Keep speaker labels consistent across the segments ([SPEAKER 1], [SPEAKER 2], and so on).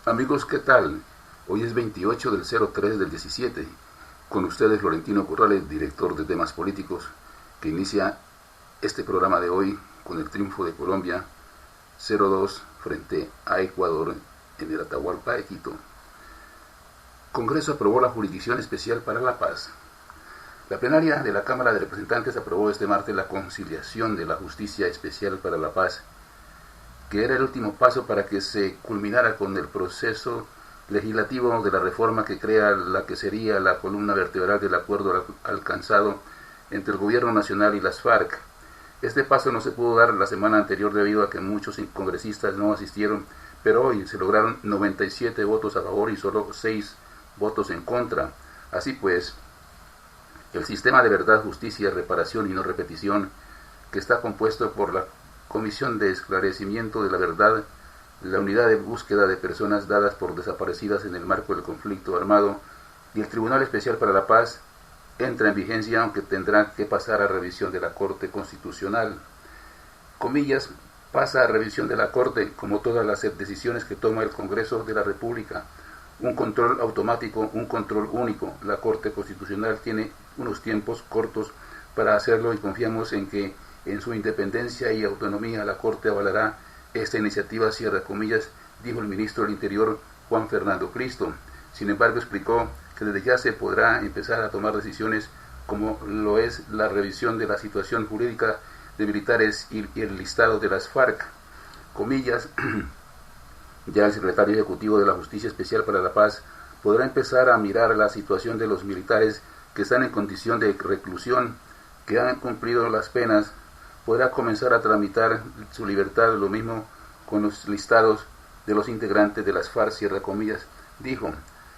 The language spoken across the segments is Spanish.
[SPEAKER 1] Amigos, ¿qué tal? Hoy es 28 del 03 del 17. Con ustedes Florentino Corrales, director de temas políticos, que inicia este programa de hoy con el triunfo de Colombia 0-2 frente a Ecuador en el Atahualpa de Quito. Congreso aprobó la Jurisdicción Especial para la Paz. La plenaria de la Cámara de Representantes aprobó este martes la conciliación de la Justicia Especial para la Paz, que era el último paso para que se culminara con el proceso legislativo de la reforma que crea la que sería la columna vertebral del acuerdo alcanzado entre el Gobierno Nacional y las FARC. Este paso no se pudo dar la semana anterior debido a que muchos congresistas no asistieron, pero hoy se lograron 97 votos a favor y solo 6 votos en contra. Así pues, el sistema de verdad, justicia, reparación y no repetición, que está compuesto por la Comisión de Esclarecimiento de la Verdad, la Unidad de Búsqueda de Personas dadas por desaparecidas en el marco del conflicto armado y el Tribunal Especial para la Paz, entra en vigencia, aunque tendrá que pasar a revisión de la Corte Constitucional. Comillas, pasa a revisión de la Corte, como todas las decisiones que toma el Congreso de la República. Un control automático, un control único. La Corte Constitucional tiene unos tiempos cortos para hacerlo y confiamos en que en su independencia y autonomía la Corte avalará esta iniciativa, cierra comillas, dijo el ministro del Interior Juan Fernando Cristo. Sin embargo, explicó que desde ya se podrá empezar a tomar decisiones como lo es la revisión de la situación jurídica de militares y el listado de las FARC. Comillas, ya el secretario ejecutivo de la Justicia Especial para la Paz podrá empezar a mirar la situación de los militares que están en condición de reclusión, que han cumplido las penas, podrá comenzar a tramitar su libertad, lo mismo con los listados de los integrantes de las FARC, cierra comillas, dijo.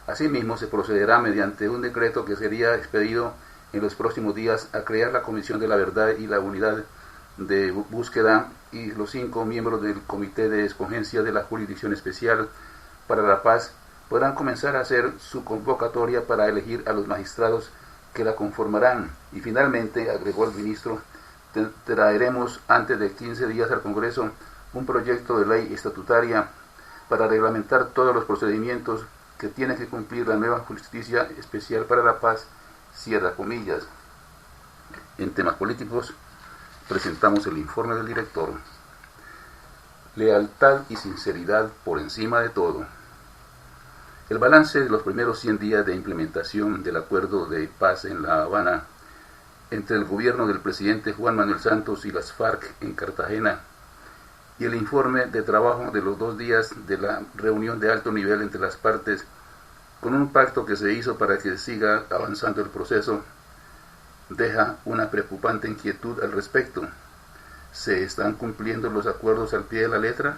[SPEAKER 1] Asimismo, se procederá mediante un decreto que sería expedido en los próximos días a crear la Comisión de la Verdad y la Unidad de Búsqueda y los 5 miembros del Comité de Escogencia de la Jurisdicción Especial para la Paz podrán comenzar a hacer su convocatoria para elegir a los magistrados que la conformarán. Y finalmente, agregó el ministro, traeremos antes de 15 días al Congreso un proyecto de ley estatutaria para reglamentar todos los procedimientos que tiene que cumplir la nueva Justicia Especial para la Paz, cierra comillas. En temas políticos, presentamos el informe del director. Lealtad y sinceridad por encima de todo. El balance de los primeros 100 días de implementación del acuerdo de paz en La Habana entre el gobierno del presidente Juan Manuel Santos y las FARC en Cartagena, y el informe de trabajo de los 2 días de la reunión de alto nivel entre las partes, con un pacto que se hizo para que siga avanzando el proceso, deja una preocupante inquietud al respecto. ¿Se están cumpliendo los acuerdos al pie de la letra?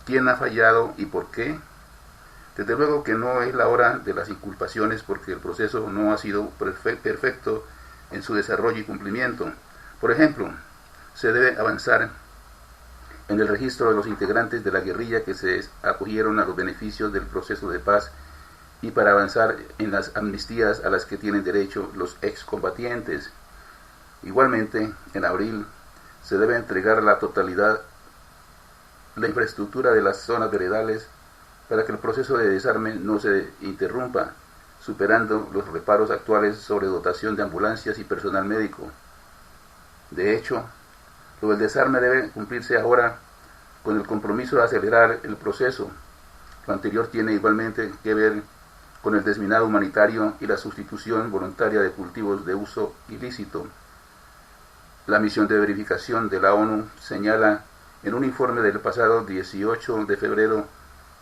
[SPEAKER 1] ¿Quién ha fallado y por qué? Desde luego que no es la hora de las inculpaciones, porque el proceso no ha sido perfecto en su desarrollo y cumplimiento. Por ejemplo, se debe avanzar en el registro de los integrantes de la guerrilla que se acogieron a los beneficios del proceso de paz y para avanzar en las amnistías a las que tienen derecho los excombatientes. Igualmente, en abril se debe entregar la totalidad la infraestructura de las zonas veredales para que el proceso de desarme no se interrumpa, superando los reparos actuales sobre dotación de ambulancias y personal médico. De hecho, lo del desarme debe cumplirse ahora con el compromiso de acelerar el proceso. Lo anterior tiene igualmente que ver con el desminado humanitario y la sustitución voluntaria de cultivos de uso ilícito. La misión de verificación de la ONU señala en un informe del pasado 18 de febrero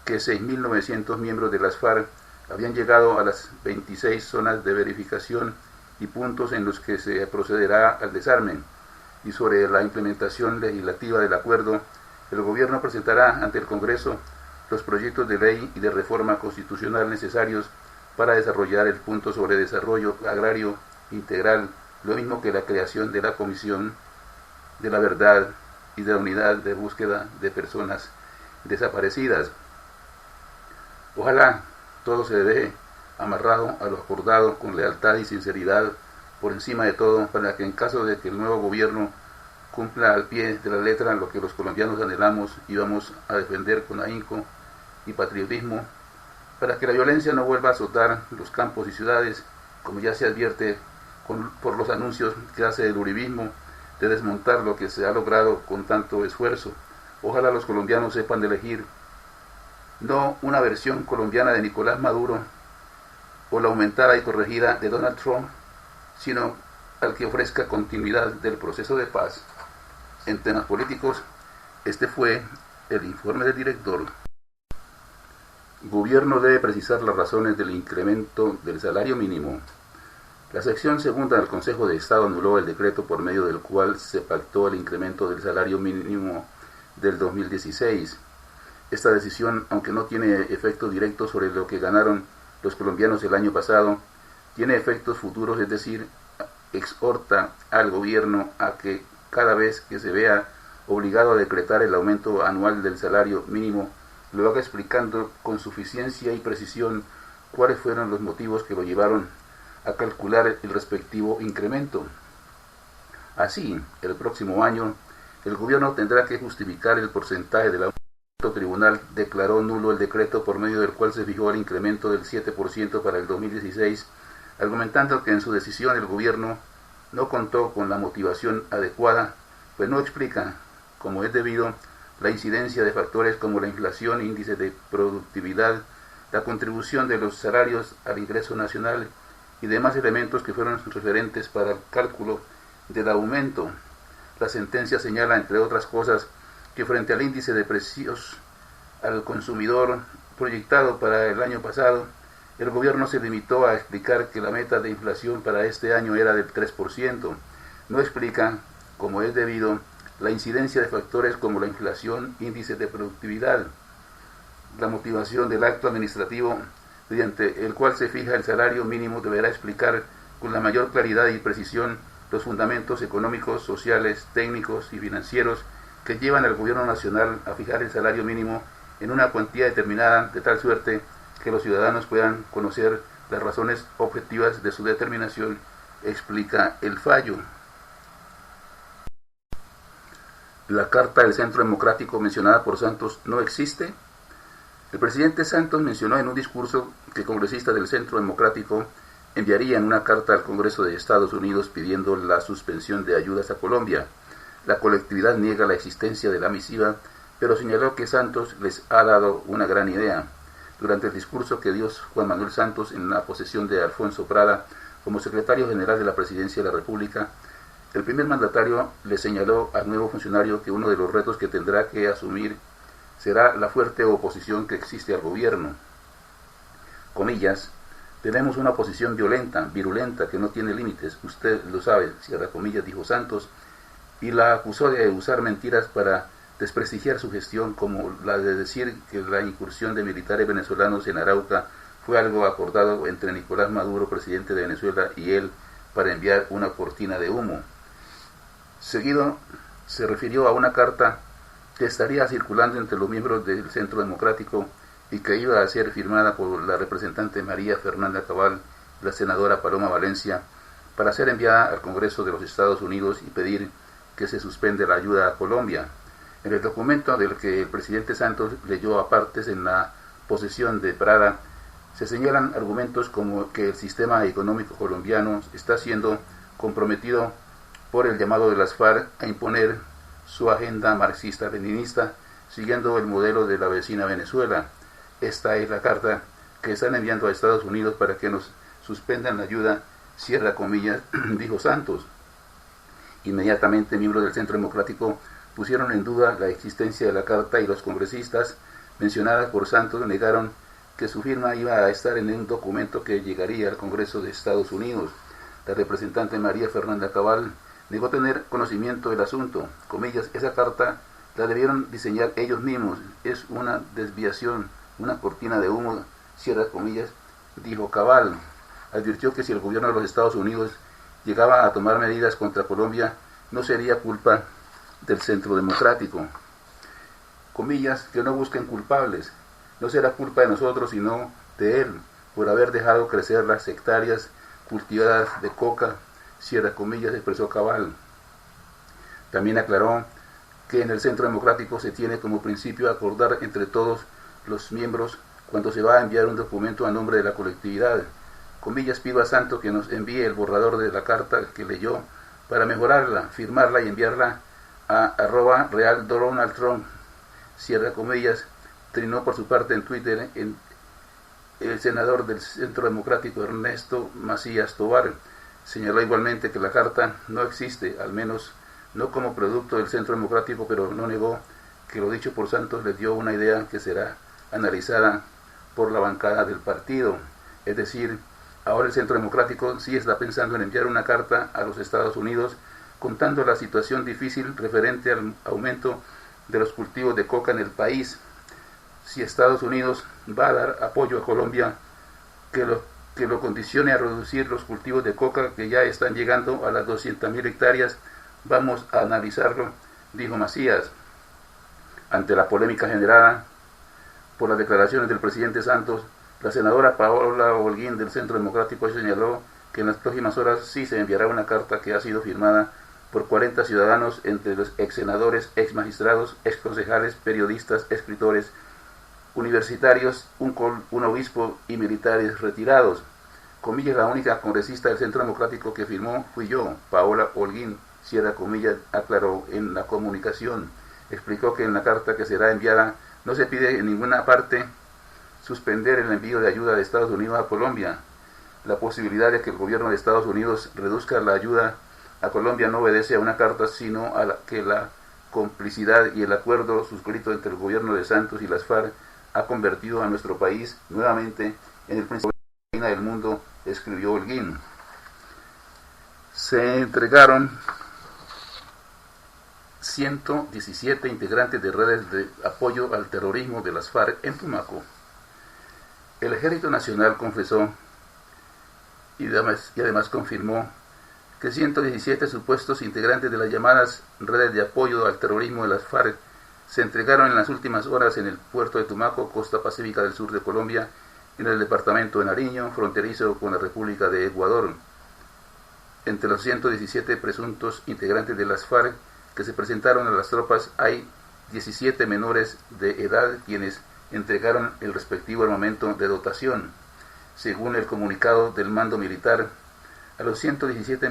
[SPEAKER 1] que 6.900 miembros de las FARC habían llegado a las 26 zonas de verificación y puntos en los que se procederá al desarme. Y sobre la implementación legislativa del acuerdo, el gobierno presentará ante el Congreso los proyectos de ley y de reforma constitucional necesarios para desarrollar el punto sobre desarrollo agrario integral, lo mismo que la creación de la Comisión de la Verdad y de la Unidad de Búsqueda de Personas Desaparecidas. Ojalá todo se deje amarrado a lo acordado con lealtad y sinceridad por encima de todo, para que en caso de que el nuevo gobierno cumpla al pie de la letra lo que los colombianos anhelamos y vamos a defender con ahínco, y patriotismo para que la violencia no vuelva a azotar los campos y ciudades, como ya se advierte por los anuncios que hace el uribismo de desmontar lo que se ha logrado con tanto esfuerzo. Ojalá los colombianos sepan elegir no una versión colombiana de Nicolás Maduro o la aumentada y corregida de Donald Trump, sino al que ofrezca continuidad del proceso de paz. En temas políticos, este fue el informe del director. Gobierno debe precisar las razones del incremento del salario mínimo. La sección segunda del Consejo de Estado anuló el decreto por medio del cual se pactó el incremento del salario mínimo del 2016. Esta decisión, aunque no tiene efecto directo sobre lo que ganaron los colombianos el año pasado, tiene efectos futuros, es decir, exhorta al gobierno a que cada vez que se vea obligado a decretar el aumento anual del salario mínimo, lo haga explicando con suficiencia y precisión cuáles fueron los motivos que lo llevaron a calcular el respectivo incremento. Así, el próximo año, el gobierno tendrá que justificar el porcentaje del aumento. El tribunal declaró nulo el decreto por medio del cual se fijó el incremento del 7% para el 2016, argumentando que en su decisión el gobierno no contó con la motivación adecuada, pues no explica, como es debido, la incidencia de factores como la inflación, índice de productividad, la contribución de los salarios al ingreso nacional y demás elementos que fueron referentes para el cálculo del aumento. La sentencia señala, entre otras cosas, que frente al índice de precios al consumidor proyectado para el año pasado, el gobierno se limitó a explicar que la meta de inflación para este año era del 3%. No explica, como es debido, la incidencia de factores como la inflación, índice de productividad, la motivación del acto administrativo mediante el cual se fija el salario mínimo deberá explicar con la mayor claridad y precisión los fundamentos económicos, sociales, técnicos y financieros que llevan al gobierno nacional a fijar el salario mínimo en una cuantía determinada, de tal suerte que los ciudadanos puedan conocer las razones objetivas de su determinación, explica el fallo. La carta del Centro Democrático mencionada por Santos no existe. El presidente Santos mencionó en un discurso que congresistas del Centro Democrático enviarían una carta al Congreso de Estados Unidos pidiendo la suspensión de ayudas a Colombia. La colectividad niega la existencia de la misiva, pero señaló que Santos les ha dado una gran idea. Durante el discurso que dio Juan Manuel Santos en la posesión de Alfonso Prada como secretario general de la Presidencia de la República, el primer mandatario le señaló al nuevo funcionario que uno de los retos que tendrá que asumir será la fuerte oposición que existe al gobierno. Comillas, tenemos una oposición violenta, virulenta, que no tiene límites, usted lo sabe, cierra comillas, dijo Santos, y la acusó de usar mentiras para desprestigiar su gestión, como la de decir que la incursión de militares venezolanos en Arauca fue algo acordado entre Nicolás Maduro, presidente de Venezuela, y él para enviar una cortina de humo. Seguido se refirió a una carta que estaría circulando entre los miembros del Centro Democrático y que iba a ser firmada por la representante María Fernanda Cabal, la senadora Paloma Valencia, para ser enviada al Congreso de los Estados Unidos y pedir que se suspende la ayuda a Colombia. En el documento del que el presidente Santos leyó a partes en la posesión de Prada, se señalan argumentos como que el sistema económico colombiano está siendo comprometido por el llamado de las FARC a imponer su agenda marxista-leninista, siguiendo el modelo de la vecina Venezuela. Esta es la carta que están enviando a Estados Unidos para que nos suspendan la ayuda, cierra comillas, dijo Santos. Inmediatamente miembros del Centro Democrático pusieron en duda la existencia de la carta y los congresistas mencionadas por Santos negaron que su firma iba a estar en un documento que llegaría al Congreso de Estados Unidos. La representante María Fernanda Cabal negó tener conocimiento del asunto. Comillas, esa carta la debieron diseñar ellos mismos, es una desviación, una cortina de humo, cierra comillas, dijo Cabal. Advirtió que si el gobierno de los Estados Unidos llegaba a tomar medidas contra Colombia, no sería culpa del Centro Democrático. Comillas, que no busquen culpables, no será culpa de nosotros sino de él, por haber dejado crecer las hectáreas cultivadas de coca, cierra comillas, expresó Cabal. También aclaró que en el Centro Democrático se tiene como principio acordar entre todos los miembros cuando se va a enviar un documento a nombre de la colectividad. Comillas, pido a Santos que nos envíe el borrador de la carta que leyó para mejorarla, firmarla y enviarla a @real_Donald_Trump. Cierra comillas. Trinó por su parte en Twitter el senador del Centro Democrático Ernesto Macías Tovar. Señaló igualmente que la carta no existe, al menos no como producto del Centro Democrático, pero no negó que lo dicho por Santos le dio una idea que será analizada por la bancada del partido. Es decir, ahora el Centro Democrático sí está pensando en enviar una carta a los Estados Unidos contando la situación difícil referente al aumento de los cultivos de coca en el país. Si Estados Unidos va a dar apoyo a Colombia, que lo condicione a reducir los cultivos de coca que ya están llegando a las 200.000 hectáreas, vamos a analizarlo, dijo Macías. Ante la polémica generada por las declaraciones del presidente Santos, la senadora Paola Holguín del Centro Democrático señaló que en las próximas horas sí se enviará una carta que ha sido firmada por 40 ciudadanos, entre los ex senadores, ex magistrados, ex concejales, periodistas, escritores, universitarios, un obispo y militares retirados. Comillas, la única congresista del Centro Democrático que firmó fui yo, Paola Holguín, cierra comillas, aclaró en la comunicación. Explicó que en la carta que será enviada no se pide en ninguna parte suspender el envío de ayuda de Estados Unidos a Colombia. La posibilidad de que el gobierno de Estados Unidos reduzca la ayuda a Colombia no obedece a una carta, sino a que la complicidad y el acuerdo suscrito entre el gobierno de Santos y las FARC ha convertido a nuestro país nuevamente en el principal del mundo, escribió Holguín. Se entregaron 117 integrantes de redes de apoyo al terrorismo de las FARC en Tumaco. El Ejército Nacional confesó y además confirmó que 117 supuestos integrantes de las llamadas redes de apoyo al terrorismo de las FARC se entregaron en las últimas horas en el puerto de Tumaco, costa pacífica del sur de Colombia, en el departamento de Nariño, fronterizo con la República de Ecuador. Entre los 117 presuntos integrantes de las FARC que se presentaron a las tropas hay 17 menores de edad quienes entregaron el respectivo armamento de dotación. Según el comunicado del mando militar, a los 117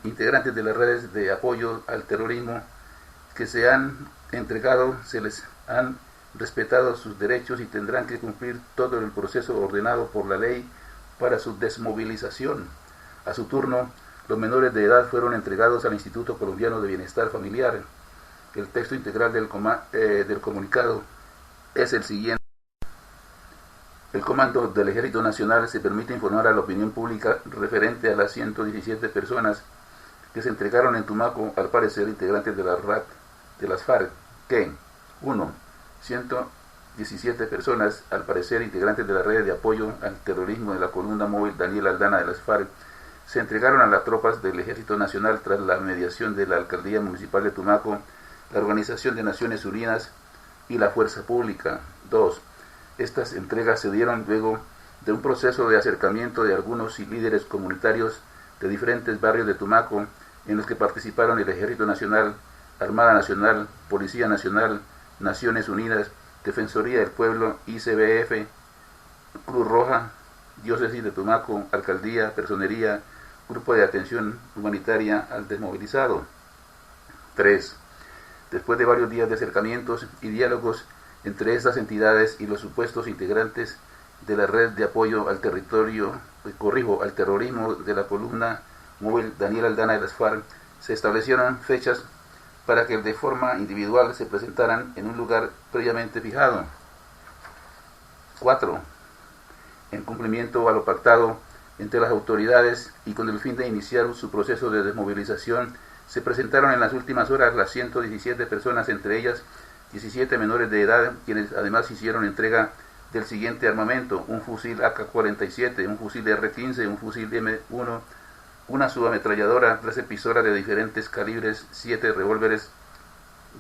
[SPEAKER 1] integrantes de las redes de apoyo al terrorismo que se han entregado se les han respetado sus derechos y tendrán que cumplir todo el proceso ordenado por la ley para su desmovilización. A su turno, los menores de edad fueron entregados al Instituto Colombiano de Bienestar Familiar. El texto integral del comunicado es el siguiente. El Comando del Ejército Nacional se permite informar a la opinión pública referente a las 117 personas que se entregaron en Tumaco, al parecer integrantes de la RAT de las FARC, que 1. 117 personas, al parecer integrantes de la red de apoyo al terrorismo de la columna móvil Daniel Aldana de las FARC, se entregaron a las tropas del Ejército Nacional tras la mediación de la Alcaldía Municipal de Tumaco, la Organización de Naciones Unidas y la Fuerza Pública. 2. Estas entregas se dieron luego de un proceso de acercamiento de algunos líderes comunitarios de diferentes barrios de Tumaco, en los que participaron el Ejército Nacional, Armada Nacional, Policía Nacional, Naciones Unidas, Defensoría del Pueblo, ICBF, Cruz Roja, Diócesis de Tumaco, Alcaldía, Personería, Grupo de Atención Humanitaria al Desmovilizado. 3. Después de varios días de acercamientos y diálogos entre estas entidades y los supuestos integrantes de la red de apoyo al al terrorismo de la columna móvil Daniel Aldana de las FARC, se establecieron fechas para que de forma individual se presentaran en un lugar previamente fijado. 4. En cumplimiento a lo pactado entre las autoridades y con el fin de iniciar su proceso de desmovilización, se presentaron en las últimas horas las 117 personas, entre ellas 17 menores de edad, quienes además hicieron entrega del siguiente armamento: un fusil AK-47, un fusil R-15, un fusil M1, una subametralladora, 13 pistolas de diferentes calibres, 7 revólveres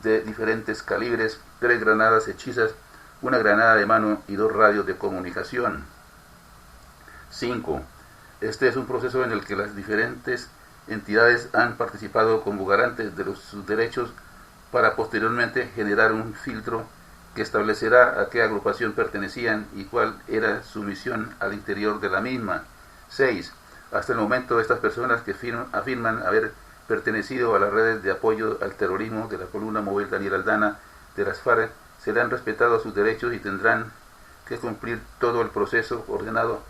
[SPEAKER 1] de diferentes calibres, 3 granadas hechizas, una granada de mano y 2 radios de comunicación. 5. Este es un proceso en el que las diferentes entidades han participado como garantes de sus derechos para posteriormente generar un filtro que establecerá a qué agrupación pertenecían y cuál era su misión al interior de la misma. 6. Hasta el momento, estas personas que afirman haber pertenecido a las redes de apoyo al terrorismo de la columna móvil Daniel Aldana de las FARC serán respetados sus derechos y tendrán que cumplir todo el proceso ordenado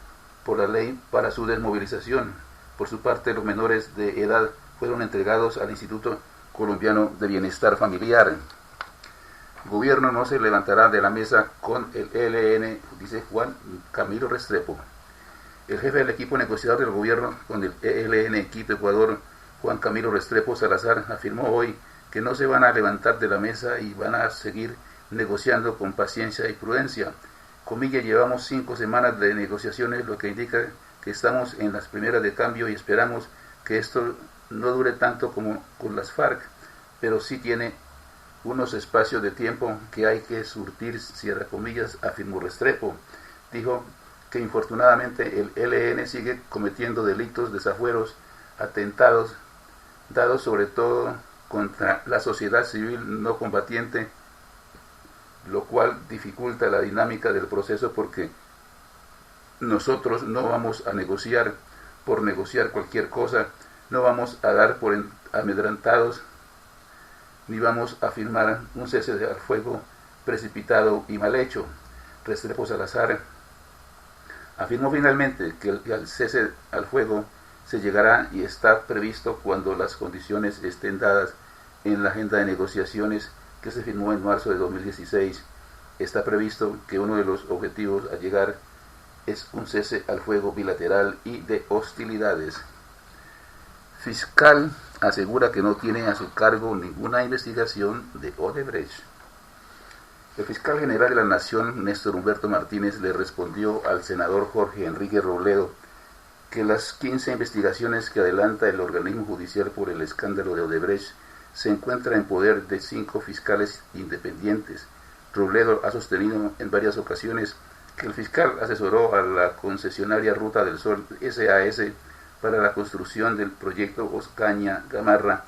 [SPEAKER 1] por la ley para su desmovilización. Por su parte, los menores de edad fueron entregados al Instituto Colombiano de Bienestar Familiar. El gobierno no se levantará de la mesa con el ELN, dice Juan Camilo Restrepo. El jefe del equipo negociador del gobierno con el ELN Quito, Ecuador, Juan Camilo Restrepo Salazar, afirmó hoy que no se van a levantar de la mesa y van a seguir negociando con paciencia y prudencia. Comillas, llevamos 5 semanas de negociaciones, lo que indica que estamos en las primeras de cambio y esperamos que esto no dure tanto como con las FARC, pero sí tiene unos espacios de tiempo que hay que surtir, cierra comillas, afirmó Restrepo. Dijo que infortunadamente el ELN sigue cometiendo delitos, desafueros, atentados, dados sobre todo contra la sociedad civil no combatiente, lo cual dificulta la dinámica del proceso porque nosotros no vamos a negociar por negociar cualquier cosa, no vamos a dar por amedrentados, ni vamos a firmar un cese al fuego precipitado y mal hecho. Restrepo Salazar afirmó finalmente que el cese al fuego se llegará y está previsto cuando las condiciones estén dadas en la agenda de negociaciones que se firmó en marzo de 2016. Está previsto que uno de los objetivos a llegar es un cese al fuego bilateral y de hostilidades. Fiscal asegura que no tiene a su cargo ninguna investigación de Odebrecht. El fiscal general de la Nación, Néstor Humberto Martínez, le respondió al senador Jorge Enrique Robledo que las 15 investigaciones que adelanta el organismo judicial por el escándalo de Odebrecht se encuentran en poder de 5 fiscales independientes. Robledo ha sostenido en varias ocasiones que el fiscal asesoró a la concesionaria Ruta del Sol SAS para la construcción del proyecto Ocaña Gamarra,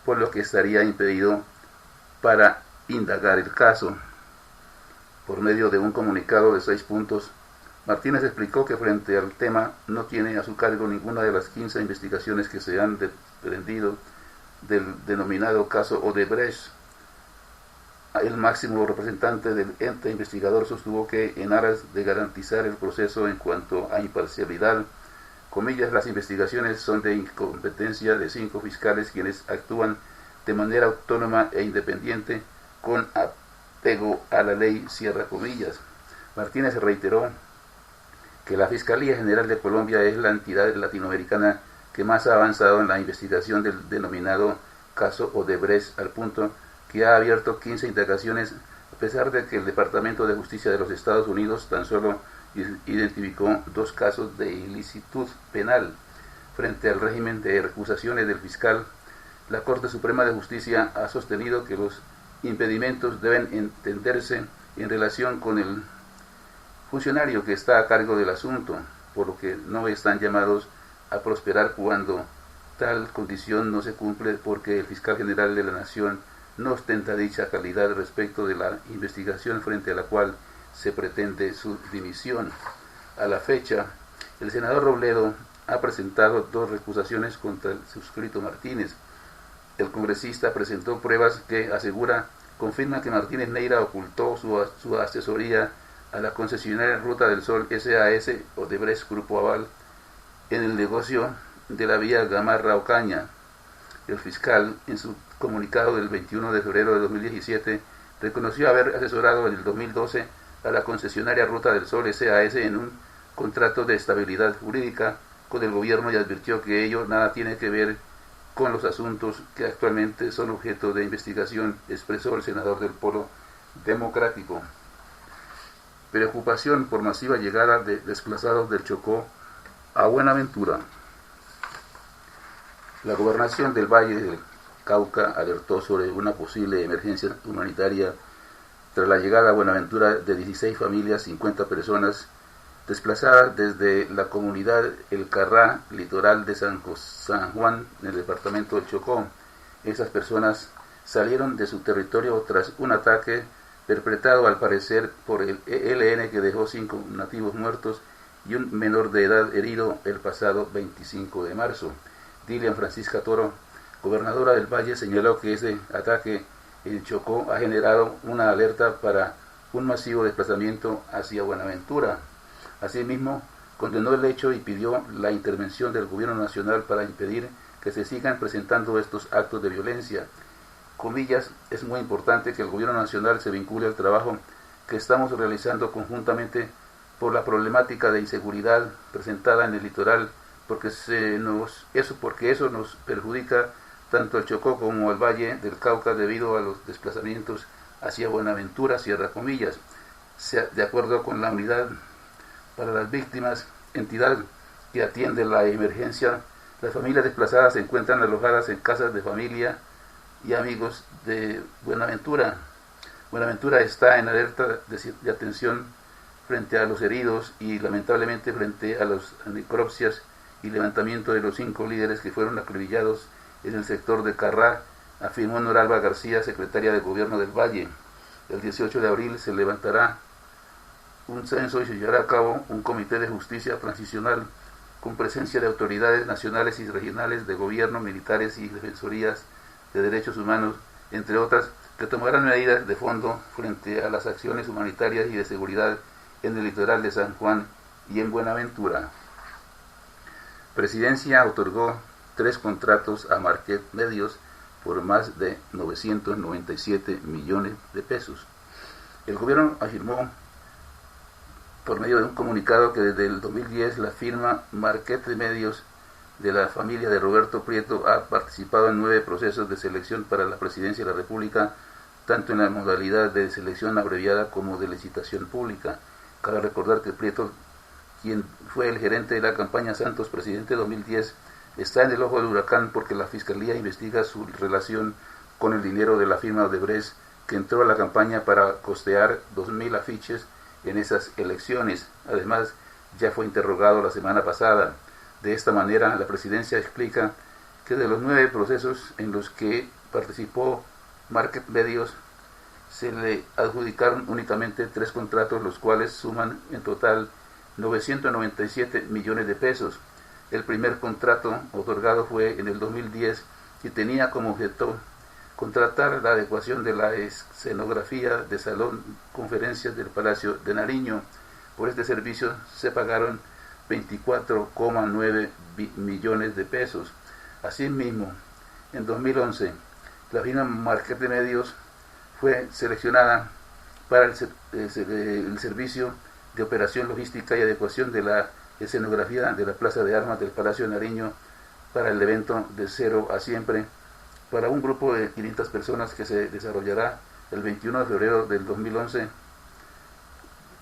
[SPEAKER 1] por lo que estaría impedido para indagar el caso. Por medio de un comunicado de 6 puntos, Martínez explicó que frente al tema no tiene a su cargo ninguna de las 15 investigaciones que se han desprendido del denominado caso Odebrecht. El máximo representante del ente investigador sostuvo que en aras de garantizar el proceso en cuanto a imparcialidad, comillas, las investigaciones son de incompetencia de 5 fiscales quienes actúan de manera autónoma e independiente con apego a la ley, cierra comillas. Martínez reiteró que la Fiscalía General de Colombia es la entidad latinoamericana que más ha avanzado en la investigación del denominado caso Odebrecht, al punto que ha abierto 15 indagaciones, a pesar de que el Departamento de Justicia de los Estados Unidos tan solo identificó 2 casos de ilicitud penal. Frente al régimen de recusaciones del fiscal, la Corte Suprema de Justicia ha sostenido que los impedimentos deben entenderse en relación con el funcionario que está a cargo del asunto, por lo que no están llamados a prosperar cuando tal condición no se cumple, porque el fiscal general de la Nación no ostenta dicha calidad respecto de la investigación frente a la cual se pretende su dimisión. A la fecha, el senador Robledo ha presentado 2 recusaciones contra el suscrito Martínez. El congresista presentó pruebas que confirma que Martínez Neira ocultó su asesoría a la concesionaria Ruta del Sol SAS Odebrecht Grupo Aval en el negocio de la vía Gamarra-Ocaña. El fiscal, en su comunicado del 21 de febrero de 2017, reconoció haber asesorado en el 2012 a la concesionaria Ruta del Sol SAS en un contrato de estabilidad jurídica con el gobierno y advirtió que ello nada tiene que ver con los asuntos que actualmente son objeto de investigación, expresó el senador del Polo Democrático. Preocupación por masiva llegada de desplazados del Chocó a Buenaventura. La gobernación del Valle del Cauca alertó sobre una posible emergencia humanitaria tras la llegada a Buenaventura de 16 familias, 50 personas, desplazadas desde la comunidad El Carrá, litoral de San Juan, en el departamento del Chocó. Esas personas salieron de su territorio tras un ataque perpetrado al parecer por el ELN, que dejó 5 nativos muertos y un menor de edad herido el pasado 25 de marzo. Dilian Francisca Toro, gobernadora del Valle, señaló que ese ataque en Chocó ha generado una alerta para un masivo desplazamiento hacia Buenaventura. Asimismo, condenó el hecho y pidió la intervención del gobierno nacional para impedir que se sigan presentando estos actos de violencia. Comillas, es muy importante que el gobierno nacional se vincule al trabajo que estamos realizando conjuntamente por la problemática de inseguridad presentada en el litoral, porque eso nos perjudica tanto el Chocó como el Valle del Cauca debido a los desplazamientos hacia Buenaventura, cierra comillas. De acuerdo con la Unidad para las Víctimas, entidad que atiende la emergencia, las familias desplazadas se encuentran alojadas en casas de familia y amigos de Buenaventura. Buenaventura está en alerta de atención frente a los heridos y lamentablemente frente a las necropsias y levantamiento de los 5 líderes que fueron acribillados en el sector de Carrá, afirmó Noralba García, secretaria de Gobierno del Valle. El 18 de abril se levantará un censo y se llevará a cabo un comité de justicia transicional con presencia de autoridades nacionales y regionales de gobierno, militares y defensorías de derechos humanos, entre otras, que tomarán medidas de fondo frente a las acciones humanitarias y de seguridad en el litoral de San Juan y en Buenaventura. Presidencia otorgó 3 contratos a Marquet Medios por más de 997 millones de pesos. El gobierno afirmó por medio de un comunicado que desde el 2010 la firma Marquet Medios de la familia de Roberto Prieto ha participado en 9 procesos de selección para la presidencia de la República, tanto en la modalidad de selección abreviada como de licitación pública. Cabe recordar que Prieto, quien fue el gerente de la campaña Santos Presidente 2010, está en el ojo del huracán porque la Fiscalía investiga su relación con el dinero de la firma Odebrecht, que entró a la campaña para costear 2.000 afiches en esas elecciones. Además, ya fue interrogado la semana pasada. De esta manera, la presidencia explica que de los 9 procesos en los que participó Marquet Medios, se le adjudicaron únicamente 3 contratos, los cuales suman en total 997 millones de pesos. El primer contrato otorgado fue en el 2010 y tenía como objeto contratar la adecuación de la escenografía de salón conferencias del Palacio de Nariño. Por este servicio se pagaron 24,9 millones de pesos. Asimismo, en 2011, la firma Marquet de Medios fue seleccionada para el servicio de operación logística y adecuación de la escenografía de la Plaza de Armas del Palacio de Nariño para el evento de Cero a Siempre, para un grupo de 500 personas que se desarrollará el 21 de febrero del 2011,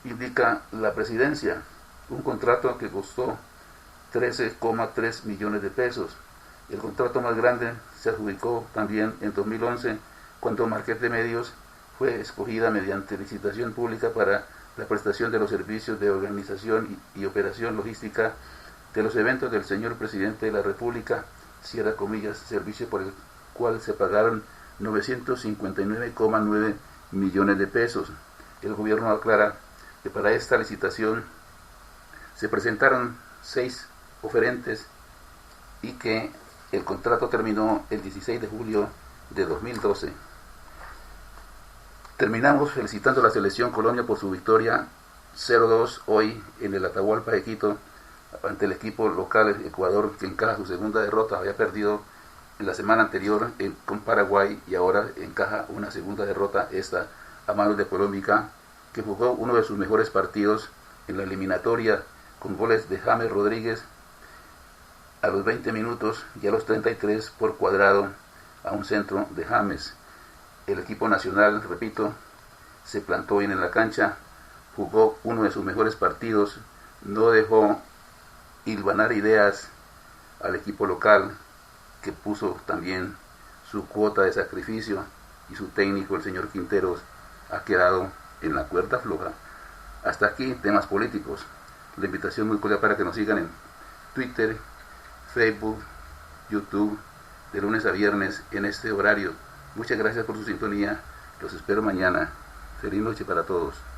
[SPEAKER 1] indica la presidencia, un contrato que costó 13,3 millones de pesos. El contrato más grande se adjudicó también en 2011, cuando Marquet de Medios fue escogida mediante licitación pública para la prestación de los servicios de organización y operación logística de los eventos del señor presidente de la República, cierra comillas, servicio por el cual se pagaron 959,9 millones de pesos. El gobierno aclara que para esta licitación se presentaron 6 oferentes y que el contrato terminó el 16 de julio de 2012. Terminamos felicitando a la selección Colombia por su victoria 0-2 hoy en el Atahualpa de Quito ante el equipo local Ecuador, que encaja su segunda derrota. Había perdido en la semana anterior con Paraguay y ahora encaja una segunda derrota, esta a manos de Colombia, que jugó uno de sus mejores partidos en la eliminatoria con goles de James Rodríguez a los 20 minutos y a los 33 por Cuadrado a un centro de James. El equipo nacional, repito, se plantó bien en la cancha, jugó uno de sus mejores partidos, no dejó hilvanar ideas al equipo local, que puso también su cuota de sacrificio, y su técnico, el señor Quinteros, ha quedado en la cuerda floja. Hasta aquí temas políticos. La invitación muy cordial para que nos sigan en Twitter, Facebook, YouTube, de lunes a viernes en este horario. Muchas gracias por su sintonía. Los espero mañana. Feliz noche para todos.